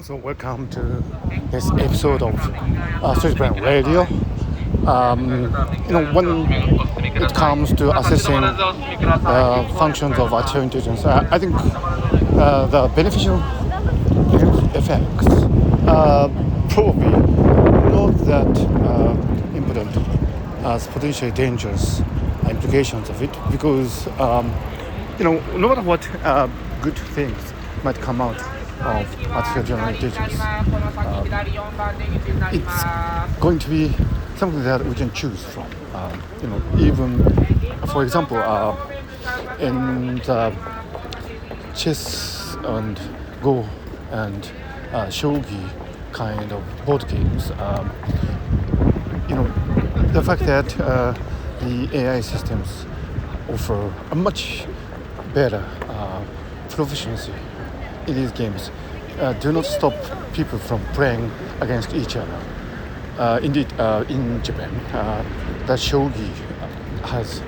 So welcome to this episode of Street Brand Radio. When it comes to assessing the functions of artificial intelligence, I think the beneficial effects are probably not that important as potentially dangerous implications of it, because no matter what good things might come out of artificial general intelligence, it's going to be something that we can choose from. Even for example, in the chess and Go and shogi kind of board games, the fact that the AI systems offer a much better proficiency in these games do not stop people from playing against each other. Indeed, in Japan, the shogi has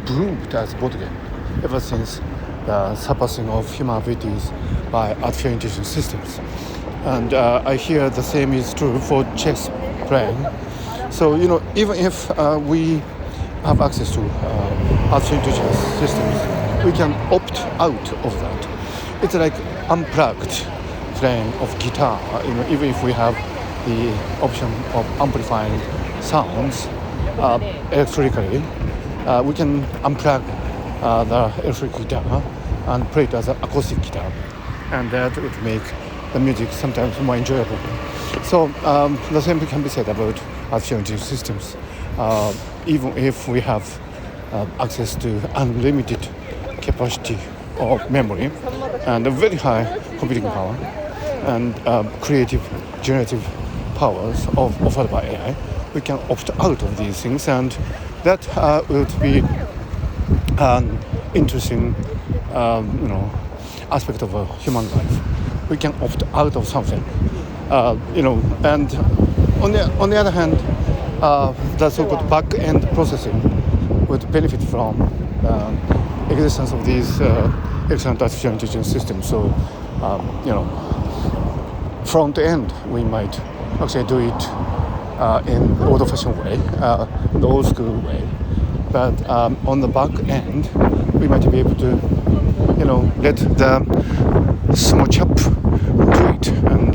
bloomed as a board game ever since the surpassing of human abilities by artificial intelligence systems. And I hear the same is true for chess playing. So, even if we have access to artificial intelligence systems, we can opt out of that. It's like unplugged playing of guitar. Even if we have the option of amplifying sounds electrically, we can unplug the electric guitar and play it as an acoustic guitar, and that would make the music sometimes more enjoyable. So the same thing can be said about artificial intelligence systems. Even if we have access to unlimited capacity of memory and a very high computing power and creative generative powers offered by AI, we can opt out of these things, and that would be an interesting aspect of a human life. We can opt out of something, and on the other hand, the so-called back-end processing would benefit from existence of these excellent artificial intelligence systems. So, front end, we might actually do it in the old-fashioned way, the old-school way. But on the back end, we might be able to, let the small chap do it, and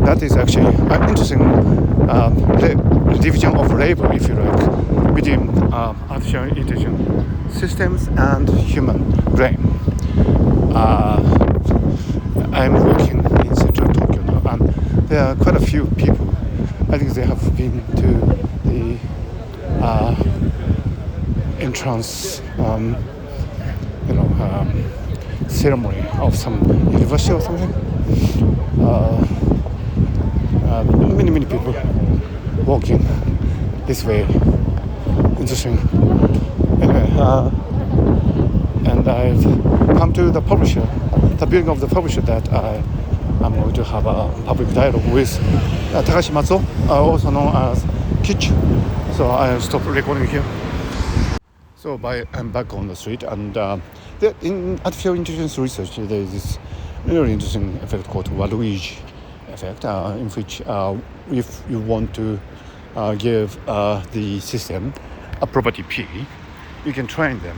that is actually an interesting division of labor, if you like, between artificial intelligence systems and human brain. I'm working in central Tokyo now, and there are quite a few people. I think they have been to the entrance, ceremony of some university or something. Many people walking this way. Interesting. Anyway, and I've come to the publisher, the building of the publisher that I'm going to have a public dialogue with Takashi Matsuo, also known as Kitch. So I'll stop recording here. So I'm back on the street, and in artificial intelligence research, there is this really interesting effect called Waluigi effect, in which if you want to give the system a property P, you can train the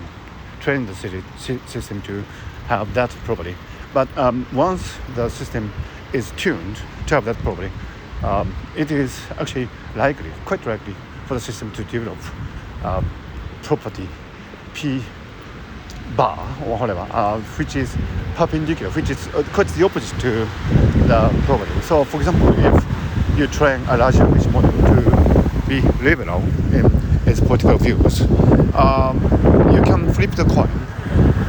system to have that property. But once the system is tuned to have that property, it is actually quite likely for the system to develop property P bar or whatever, which is perpendicular, which is quite the opposite to the property. So, for example, if you train a large language model to be liberal in its political views, you can flip the coin,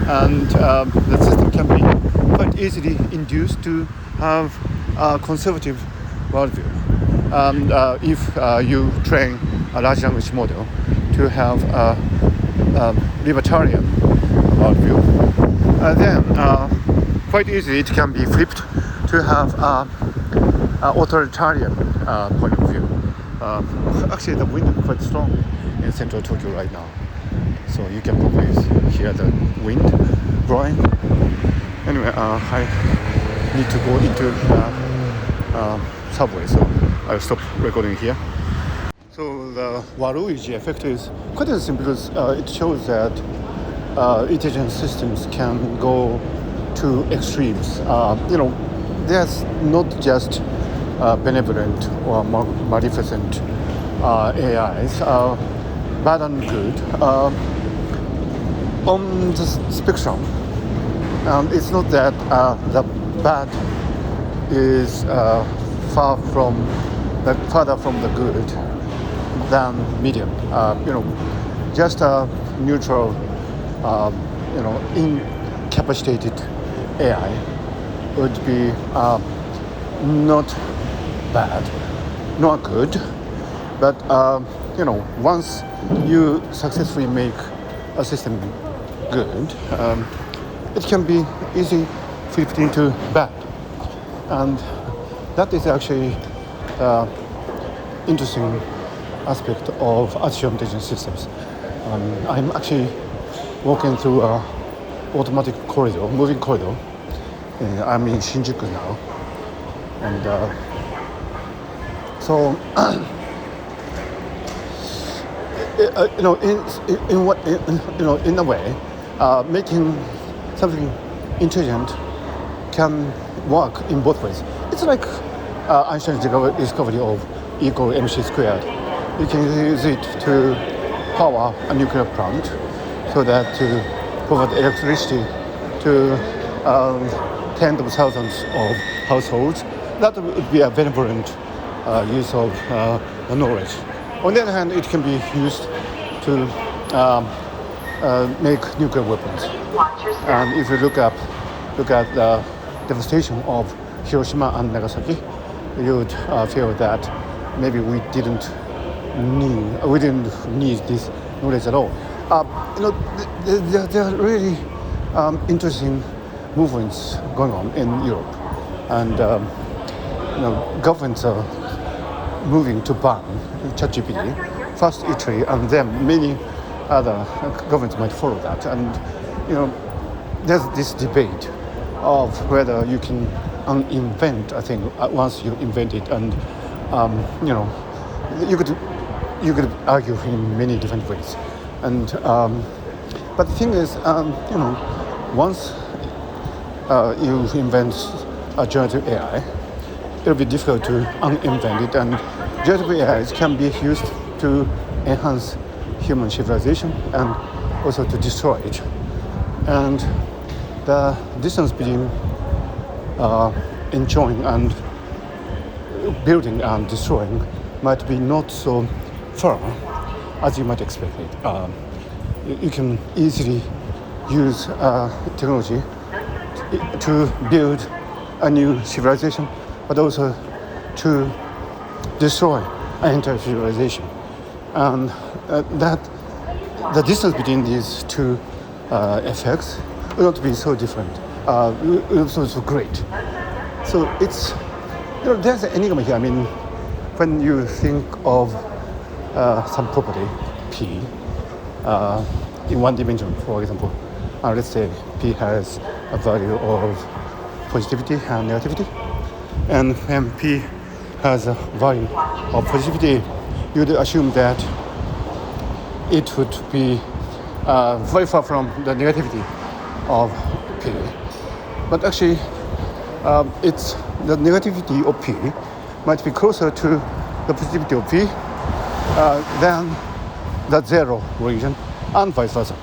and the system can be quite easily induced to have a conservative worldview. And if you train a large language model to have a libertarian worldview, then quite easily it can be flipped to have an authoritarian point of view. Actually, the wind is quite strong in central Tokyo right now, so you can probably hear the wind blowing. Anyway, I need to go into subway, so I'll stop recording here. So the Waluigi effect is quite interesting because it shows that intelligent systems can go to extremes. There's not just benevolent or maleficent AIs, bad and good. On the spectrum, it's not that the bad is further from the good than medium. Just a neutral, incapacitated AI would be not bad, not good, but once you successfully make a system good, it can be easily flipped into bad, and that is actually interesting aspect of artificial intelligence systems. I'm actually walking through a automatic corridor, moving corridor. I'm in Shinjuku now, and so in a way, making something intelligent can work in both ways. It's like Einstein's discovery of E equal mc squared. You can use it to power a nuclear plant, so that to provide electricity to tens of thousands of households. That would be a benevolent use of knowledge. On the other hand, it can be used to make nuclear weapons. And if you look at the devastation of Hiroshima and Nagasaki, you would feel that maybe we didn't need this knowledge at all. There are really interesting movements going on in Europe, and governments are moving to ban ChatGPT. First Italy, and then many other governments might follow that. And there's this debate of whether you can uninvent a thing once you invent it, and you could argue in many different ways. And but the thing is, once you invent a generative AI, it'll be difficult to uninvent it, and generative AIs can be used to enhance human civilization and also to destroy it. And the distance between enjoying and building and destroying might be not so far as you might expect it. You can easily use technology to build a new civilization, but also to destroy an entire civilization. And that the distance between these two effects will not be so different, so great. So it's, there's an enigma here. I mean, when you think of some property, P, in one dimension, for example, let's say P has a value of positivity and negativity, and when P has a value of positivity, you'd assume that it would be very far from the negativity of P. But actually, it's the negativity of P might be closer to the positivity of P than the zero region, and vice versa.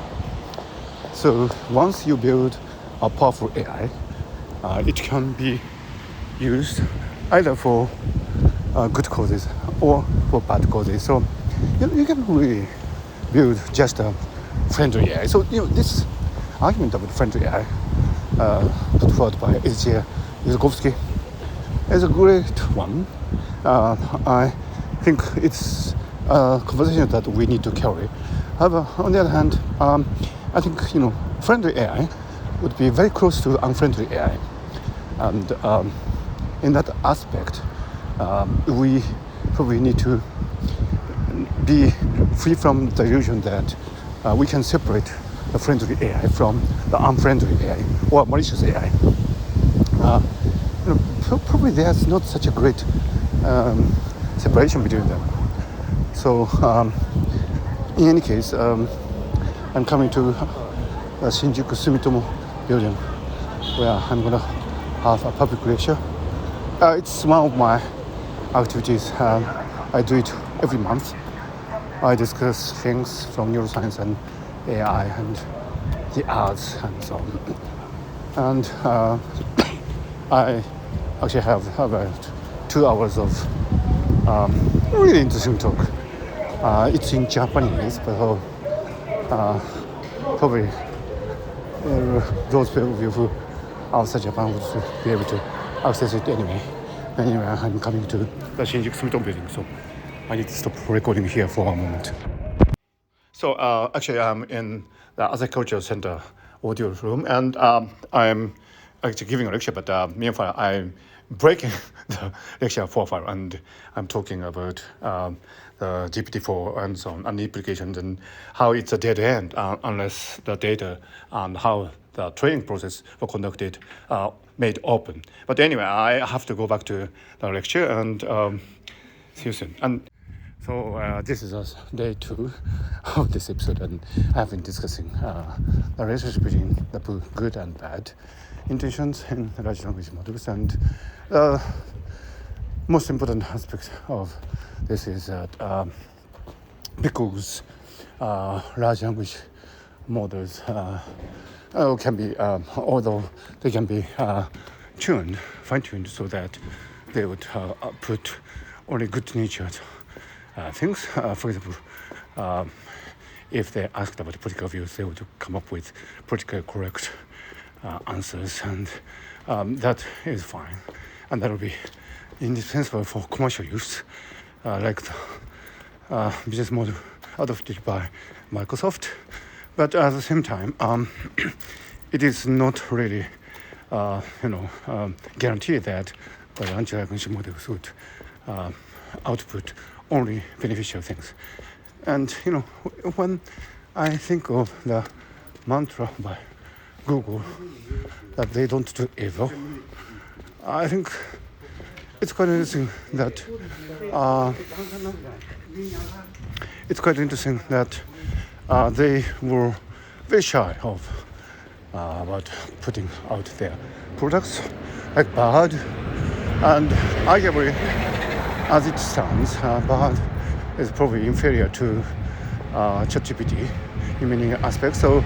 So once you build a powerful AI, it can be used either for good causes or for bad causes. So you can really build just a friendly AI. So this argument about friendly AI put forward by H.J. Yudkowsky is a great one. I think it's a conversation that we need to carry. However, on the other hand, I think friendly AI would be very close to unfriendly AI, and in that aspect, we probably need to be free from the illusion that we can separate the friendly AI from the unfriendly AI or malicious AI. Probably there's not such a great separation between them. So in any case, I'm coming to the Shinjuku Sumitomo building where I'm gonna have a public lecture. It's one of my activities. I do it every month. I discuss things from neuroscience and AI and the arts and so on. And I actually have about 2 hours of really interesting talk. It's in Japanese, but probably those people of you who are outside Japan would be able to access it anyway. Anyway, I'm coming to the Shinjuku Sumitomo building, so I need to stop recording here for a moment. So actually, I'm in the Asahi Cultural Center audio room, and I'm actually giving a lecture, but meanwhile, I'm breaking the lecture profile, and I'm talking about the GPT-4 and so on, and implications, and how it's a dead end unless the data and how the training process was conducted made open. But anyway, I have to go back to the lecture, and see you soon. And so this is day 2 of this episode, and I've been discussing the relationship between the good and bad intentions in large language models. And the most important aspect of this is that because large language models can be, although they can be fine-tuned so that they would put only good-natured things. For example, if they asked about political views, they would come up with politically correct answers, and that is fine. And that will be indispensable for commercial use, like the business model adopted by Microsoft. But at the same time, it is not really, guaranteed that the large language models would output only beneficial things. And when I think of the mantra by Google that they don't do evil, I think it's quite interesting that they were very shy of about putting out their products like Bard, and arguably, as it stands, Bard is probably inferior to ChatGPT in many aspects. So,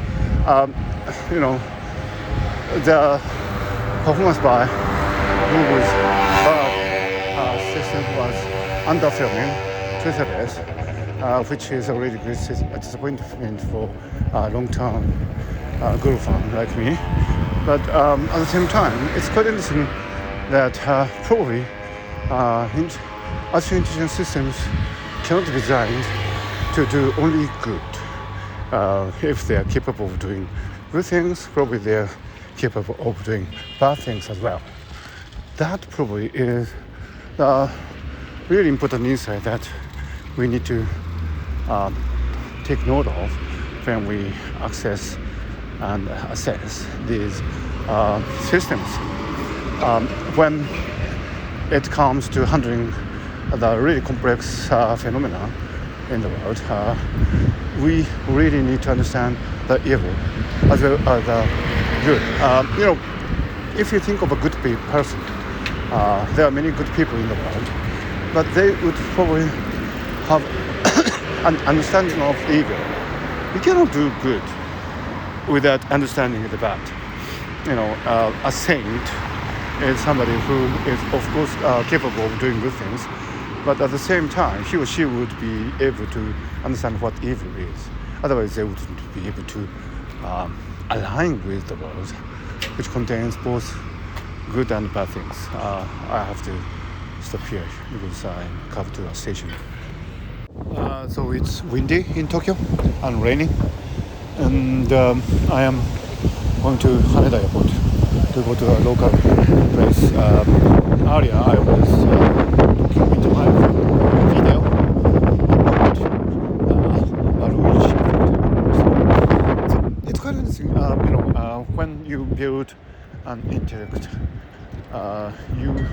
the performance by Google's Bard system was underwhelming to the best, which is a really great disappointment for long-term Google fan like me. But at the same time, it's quite interesting that probably artificial intelligence systems cannot be designed to do only good. If they are capable of doing good things, probably they are capable of doing bad things as well. That probably is a really important insight that we need to take note of when we access and assess these systems. When it comes to handling the really complex phenomena in the world, we really need to understand the evil as well as the good. If you think of a good person, there are many good people in the world, but they would probably have an understanding of evil. You cannot do good without understanding the bad. A saint is somebody who is, of course, capable of doing good things, but at the same time, he or she would be able to understand what evil is. Otherwise, they wouldn't be able to align with the world, which contains both good and bad things. I have to stop here because I'm coming to a station. So it's windy in Tokyo and raining, and I am going to Haneda Airport to go to a local place. Earlier I was looking into my video about Luigi effect. So it's quite interesting. When you build an intellect, you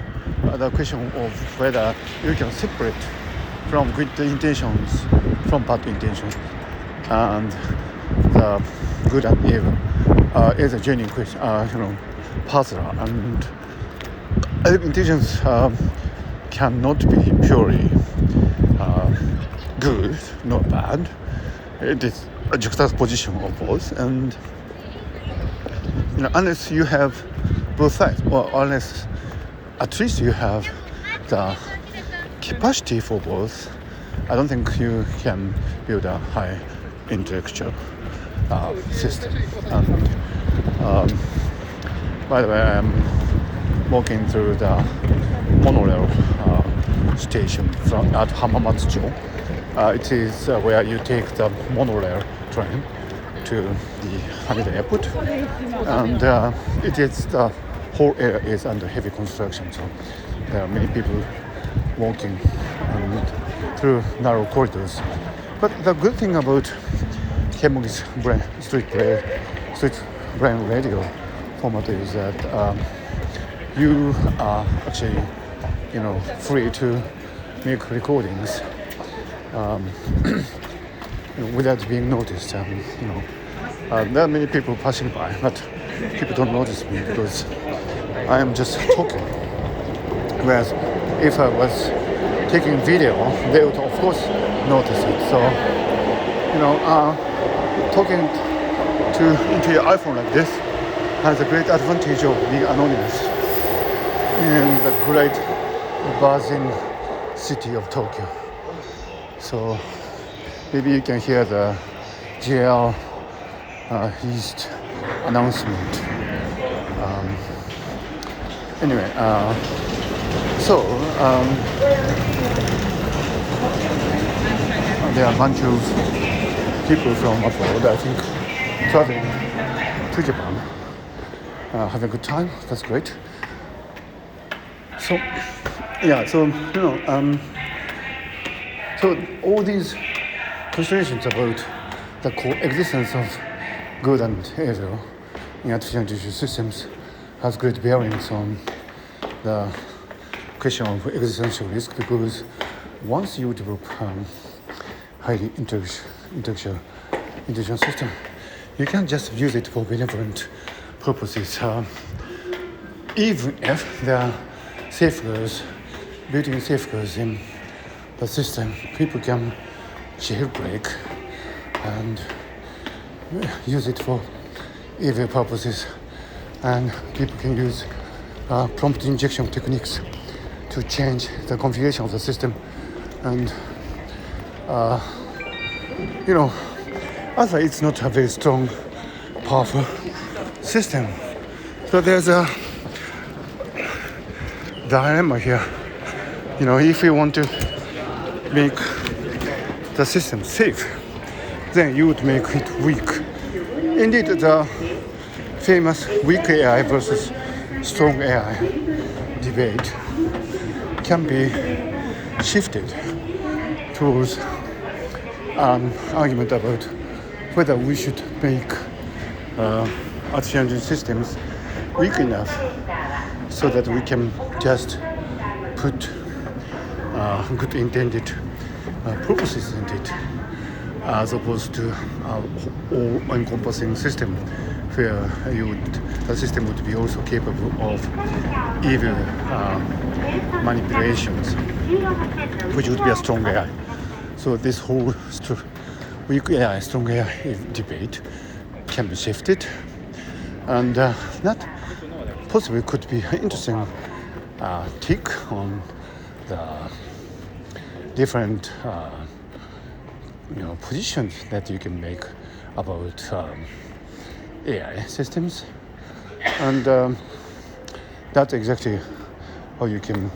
the question of whether you can separate from good intentions from bad intentions, and the good and evil is a genuine question, puzzle, and intentions cannot be purely good, not bad. It is a juxtaposition of both, and unless you have both sides, or unless at least you have the capacity for both, I don't think you can build a high intellectual system. And by the way, I'm walking through the monorail station at Hamamatsucho. It is where you take the monorail train to the Haneda Airport, and the whole area is under heavy construction, so there are many people walking through narrow corridors. But the good thing about Kemogi's street brain radio format is that you are actually, free to make recordings without being noticed. There are many people passing by, but people don't notice me because I am just talking. Whereas if I was taking video, they would of course notice it. So, talking into your iPhone like this has a great advantage of being anonymous in the great buzzing city of Tokyo. So maybe you can hear the JR East announcement. Anyway, there are a bunch of people from abroad, I think, traveling to Japan, having a good time. That's great. So all these considerations about the coexistence of good and evil in artificial intelligence systems has great bearings on the question of existential risk, because once you develop highly intellectual intelligence system, you can't just use it for benevolent purposes. Even if there are built-in safeguards in the system, people can jailbreak and use it for evil purposes, and people can use prompt injection techniques to change the configuration of the system. And also it's not a very strong, powerful system. So there's a dilemma here. If you want to make the system safe, then you would make it weak. Indeed, the famous weak AI versus strong AI debate can be shifted towards an argument about whether we should make artificial intelligence systems weak enough so that we can just put good intended purposes in it, as opposed to all-encompassing system where the system would be also capable of evil manipulations, which would be a strong AI. So this whole weak AI, strong AI debate can be shifted, and that possibly could be an interesting take on the different positions that you can make about AI systems, and that's exactly how you can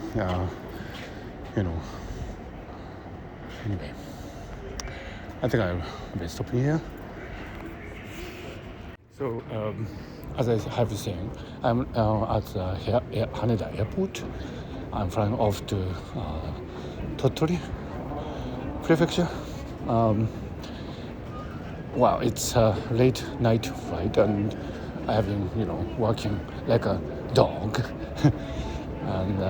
anyway, I think I'll be stopping here. So as I have been saying, I'm at the Haneda Airport. I'm flying off to Tottori Prefecture. It's a late night flight, and I have been, working like a dog. and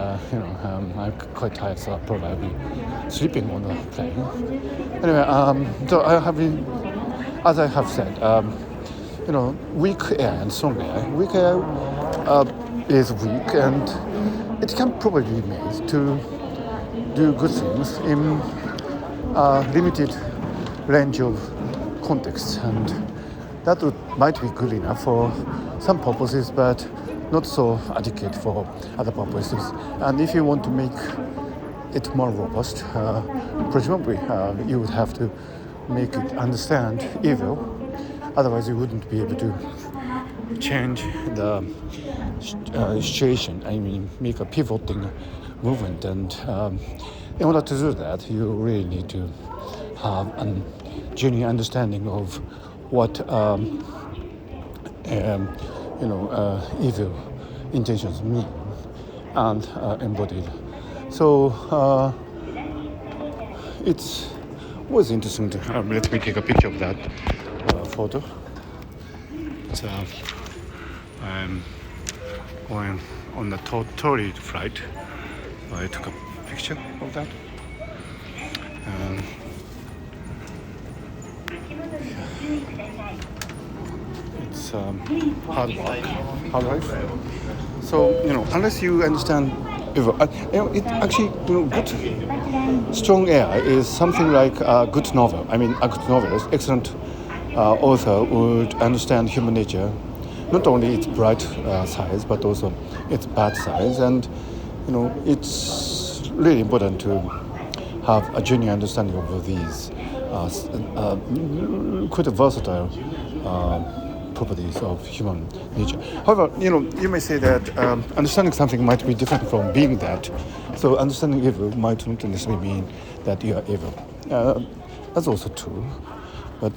I'm quite tired, so I'll probably be sleeping on the plane. Anyway, so I have been, as I have said, weak AI and strong AI. Weak AI is weak, and it can probably be made to do good things in a limited range of contexts, and that might be good enough for some purposes, but not so adequate for other purposes. And if you want to make it more robust, presumably you would have to make it understand evil. Otherwise, you wouldn't be able to change the situation. I mean, make a pivoting movement. And in order to do that, you really need to have a genuine understanding of what evil intentions mean and embodied. So it's was interesting to let me take a picture of that photo. So I'm going on the Totori flight. I took a picture of that. It's hard work, hard life. So unless you understand, it actually good strong AI is something like a good novel. I mean, a good novelist, excellent author would understand human nature, not only its bright sides but also its bad sides, and it's really important to have a genuine understanding of these quite versatile properties of human nature. However, you may say that understanding something might be different from being that. So understanding evil might not necessarily mean that you are evil. That's also true. But,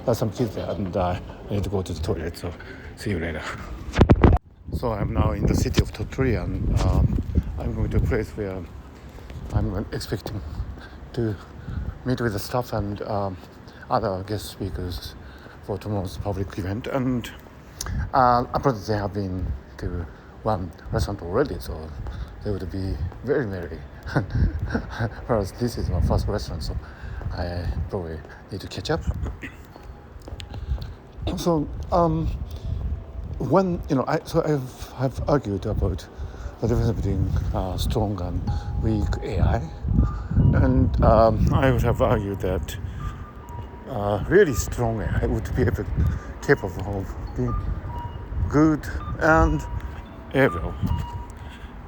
there's some kids there, and I need to go to the toilet, so see you later. So I'm now in the city of Tottori, and I'm going to a place where I'm expecting to meet with the staff and other guest speakers for tomorrow's public event. And apparently they have been to one restaurant already, so they would be very merry. Whereas this is my first restaurant, so I probably need to catch up. So when I've argued about the difference between strong and weak AI, and I would have argued that really strong AI would be capable of being good and evil.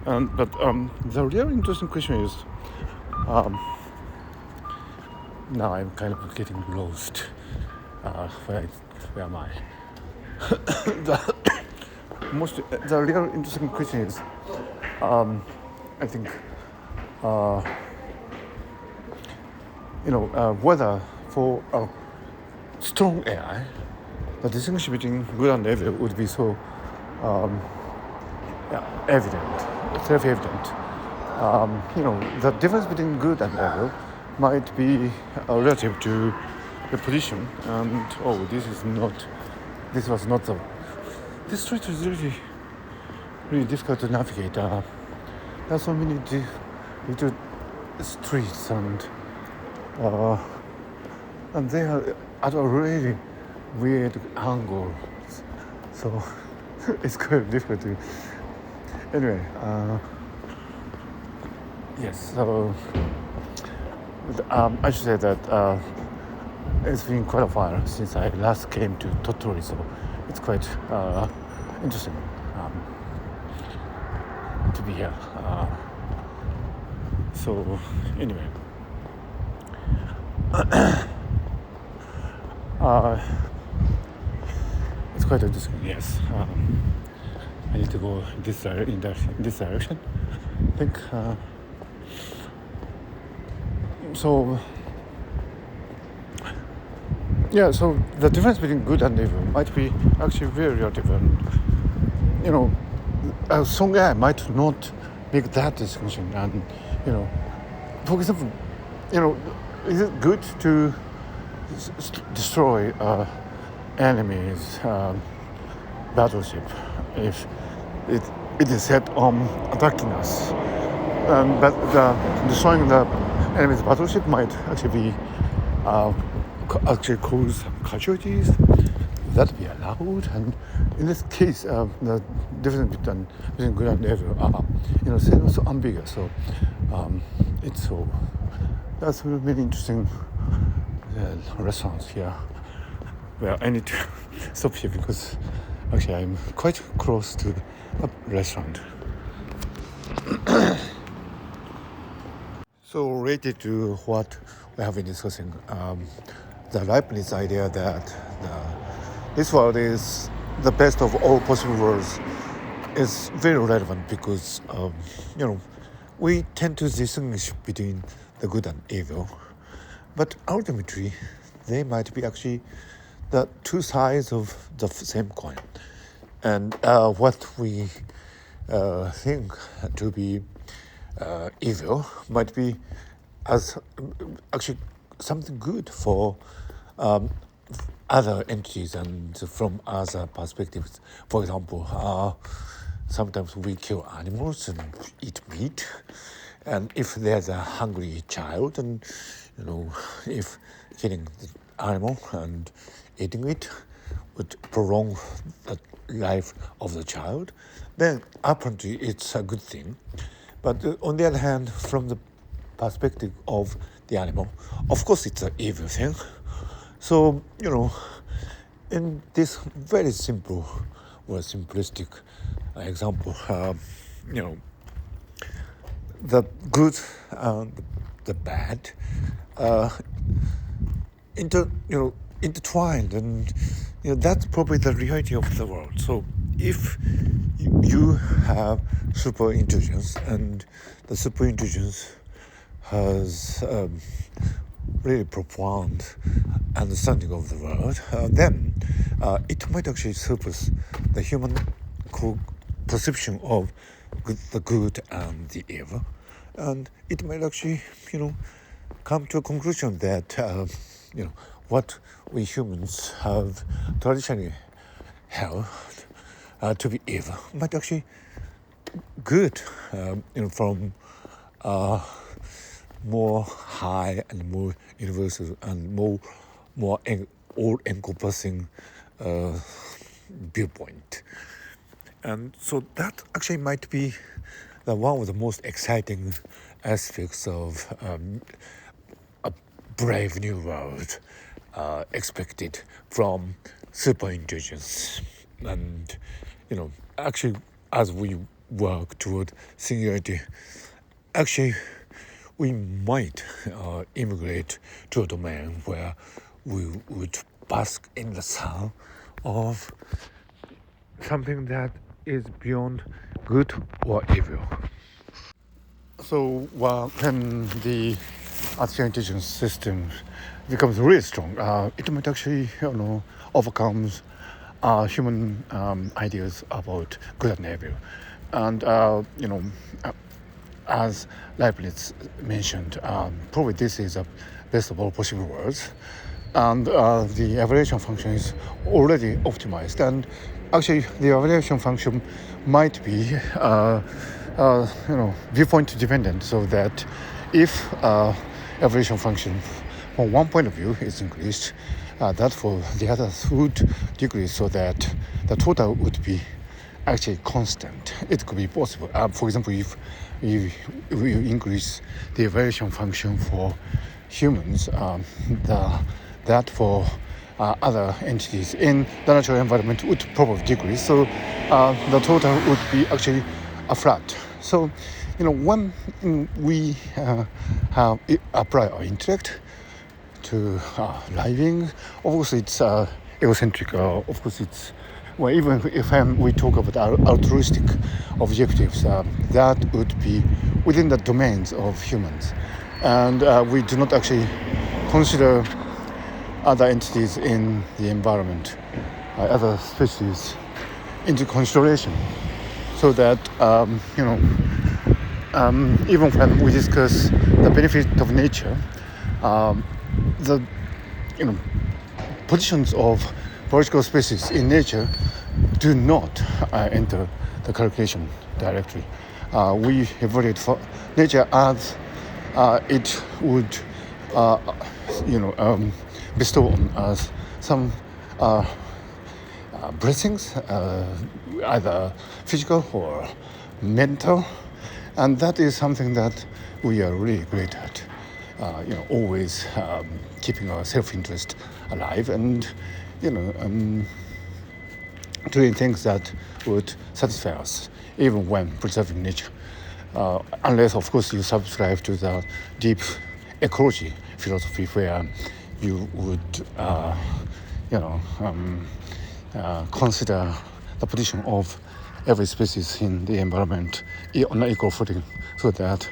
But the real interesting question is, now I'm kind of getting lost. Where am I? The real interesting question is, I think, whether for a strong AI, the distinction between good and evil would be so evident, self-evident. The difference between good and evil might be relative to the position, and this street is really difficult to navigate. There are so many little streets, and they are at a really weird angle, so it's quite difficult to. Anyway, yes. So I should say that it's been quite a while since I last came to Tottori, so it's quite interesting to be here. So anyway, it's quite interesting. Yes, I need to go in this direction. I think so. Yeah, so the difference between good and evil might be actually very relative, and a strong AI might not make that distinction. And for example, is it good to destroy enemy's battleship if it is set on attacking us. But destroying the enemy's battleship might actually be actually cause casualties that be allowed. And in this case, the difference between good and evil are so ambiguous. So it's so that's really interesting restaurants here. Well, I need to stop here because actually I'm quite close to a restaurant. So related to what we have been discussing, the Leibniz idea that this world is the best of all possible worlds is very relevant because we tend to distinguish between the good and evil, but ultimately they might be actually the two sides of the same coin. And what we think to be evil might be as actually something good for other entities and from other perspectives. For example, sometimes we kill animals and eat meat, and if there's a hungry child, and if killing the animal and eating it would prolong the life of the child, then apparently it's a good thing. But on the other hand, from the perspective of the animal, of course it's an evil thing. So, in this very simple or simplistic example, the good and the bad intertwined, and that's probably the reality of the world. So if you have super intelligence and the super intelligence has really profound understanding of the world, then it might actually surpass the human perception of the good and the evil, and it might actually come to a conclusion that what we humans have traditionally held to be evil might actually good from more high and more universal and more all-encompassing viewpoint. And so that actually might be one of the most exciting aspects of a brave new world expected from super intelligence. And actually, as we work toward singularity, actually we might immigrate to a domain where we would bask in the sun of something that is beyond good or evil. So when the artificial intelligence system becomes really strong, it might actually overcome human ideas about good and evil. And as Leibniz mentioned, probably this is the best of all possible worlds, and the evaluation function is already optimized. And actually, the evaluation function might be viewpoint dependent, so that if evaluation function from one point of view is increased, that for the other would decrease, so that the total would be actually constant. It could be possible. For example, if you increase the evaluation function for humans, that for other entities in the natural environment would probably decrease. So the total would be actually a flat. So when we have apply our intellect to living, of course it's egocentric. Of course it's even if we talk about altruistic objectives, that would be within the domains of humans, and we do not actually consider other entities in the environment, other species, into consideration. So that even when we discuss the benefit of nature, the positions of biological species in nature do not enter the calculation. directly. We evaluate for nature as it would, bestow on us some blessings, either physical or mental, and that is something that we are really great at. Always keeping our self-interest alive, and doing things that would satisfy us, even when preserving nature. Unless, of course, you subscribe to the deep ecology philosophy, where you would, consider the position of every species in the environment on an equal footing, so that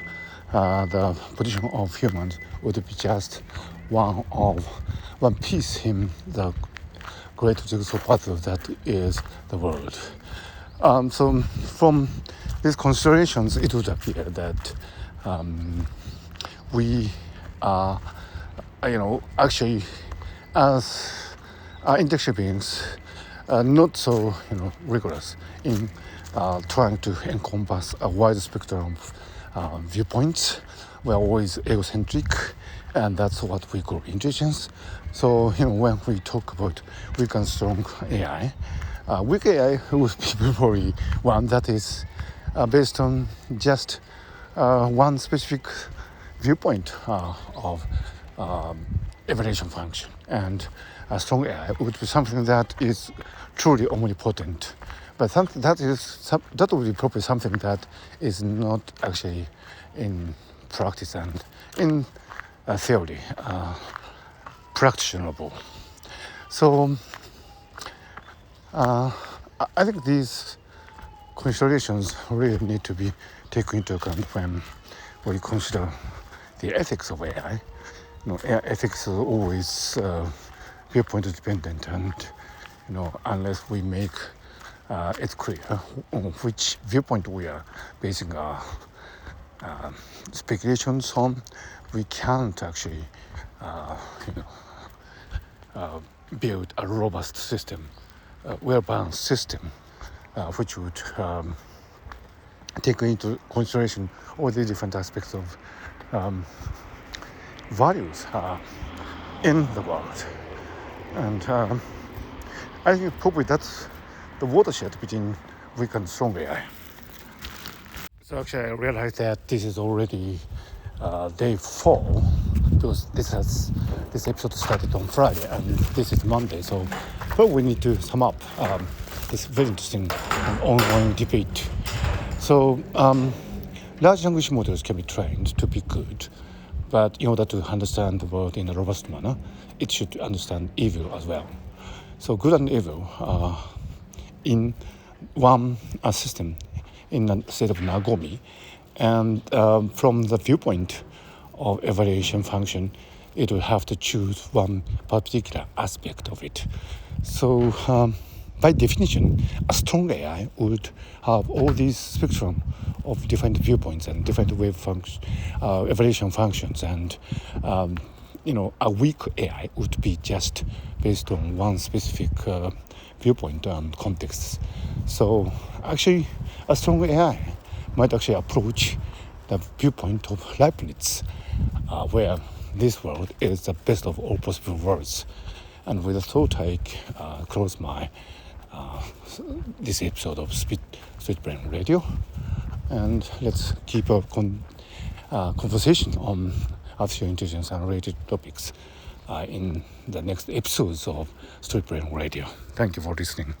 the position of humans would be just one piece in the great jigsaw puzzle that is the world. So from these considerations, it would appear that we are, actually, as intellectual beings, not so rigorous in trying to encompass a wide spectrum of viewpoints. We're always egocentric, and that's what we call intelligence. So when we talk about weak and strong AI, weak AI would be probably one that is based on just one specific viewpoint of evaluation function, and a strong AI would be something that is truly omnipotent. But that would be probably something that is not actually in practice and in theory practicable. So I think these considerations really need to be taken into account when we consider the ethics of AI. Ethics is always viewpoint dependent, and unless we make it clear on which viewpoint we are basing our speculations on, we can't actually build a robust system, well-balanced system, which would take into consideration all the different aspects of values in the world. And I think probably that's the watershed between weak and strong AI. So actually I realized that this is already day 4, because this episode started on Friday and this is Monday, so probably we need to sum up this very interesting and ongoing debate. So large language models can be trained to be good, but in order to understand the world in a robust manner, it should understand evil as well. So good and evil are in one system, in a state of Nagomi, and from the viewpoint of evaluation function, it will have to choose one particular aspect of it. So by definition, a strong AI would have all these spectrum of different viewpoints and different wave evaluation functions, and a weak AI would be just based on one specific viewpoint and context. So actually, a strong AI might actually approach the viewpoint of Leibniz, where this world is the best of all possible worlds. And with a thought, I close my this episode of Sweet Brain Radio, and let's keep a conversation on artificial intelligence and related topics in the next episodes of Sweet Brain Radio. Thank you for listening.